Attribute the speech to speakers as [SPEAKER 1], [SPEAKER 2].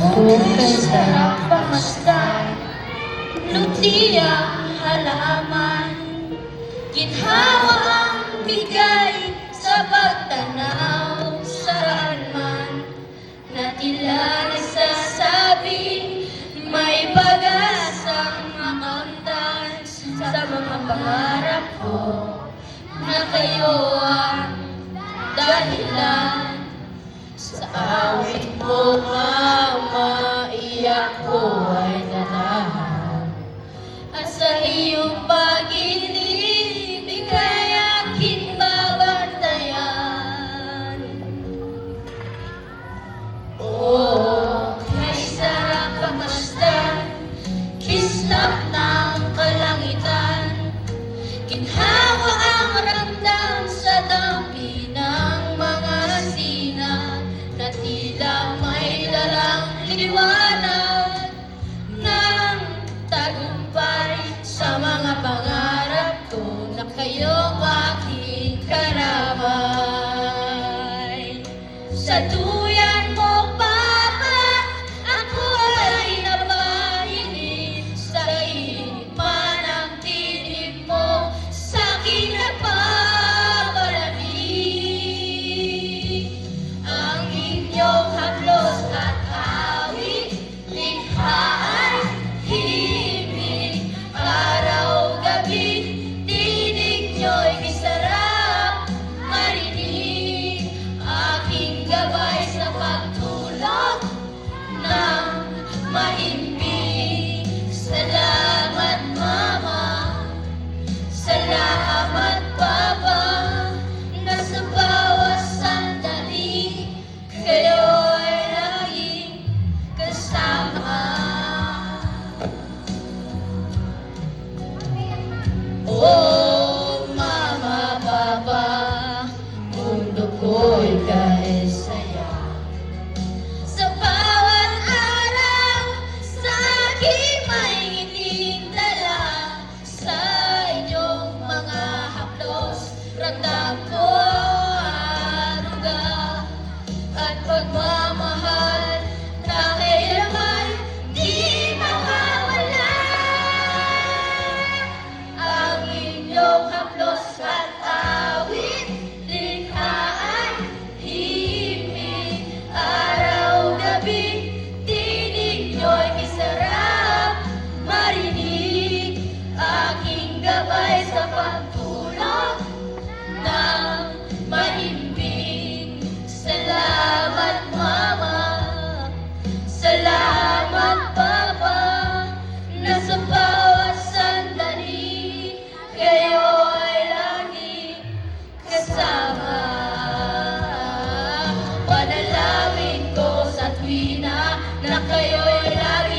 [SPEAKER 1] Kay sarap pamasdan, lutiyang halaman, ginhawa ang bigay sa pagtanaw saan man, na tila nagsasabi may pag-asang makamtan sa mga pangarap ko, na kayo ang dahilan sa awit mo nga maiyak ko ay nanahan, at sa iyong pag-ibig ika'y aking babantayan. Oh, kay sarap pamasdan, kislap ng kalangitan, ginhawa ang ramdam sa dampi ng mga sina, na tila may dalang liwanag ng tagumpay sa mga pangarap ko, na kayong aking karamay. Sa duyan mo, Papa, ako ay napahinig, sa inipan ang tinig mo sa aking nagpapalamig. Ang inyong haplos at awit, likha ay himig, araw-gabi, tinig nyo'y kisarap marinig, aking gabay sa pagtulog ng maimbing. Salamat, Mama, salamat, Papa, na sa bawat sandali kayo ay laging kasama. Oh, Mama, Papa, mundo ko'y kahit saya. Sa bawat araw, sa aking may ngiting dala, sa inyong mga haplos, ramdam ko aruga at pagmamahal na kailanman di mawawala. Ang inyong haplos at awit, likha ay himig, araw-gabi, tinig nyo'y kisarap marinig, aking gabay sa pagtulog ng maimbing. Salamat, Mama, salamat, Papa, na sa bawat sandali kayo ay laging kasama. Panalangin ko sa tuwina na kayo'y lagi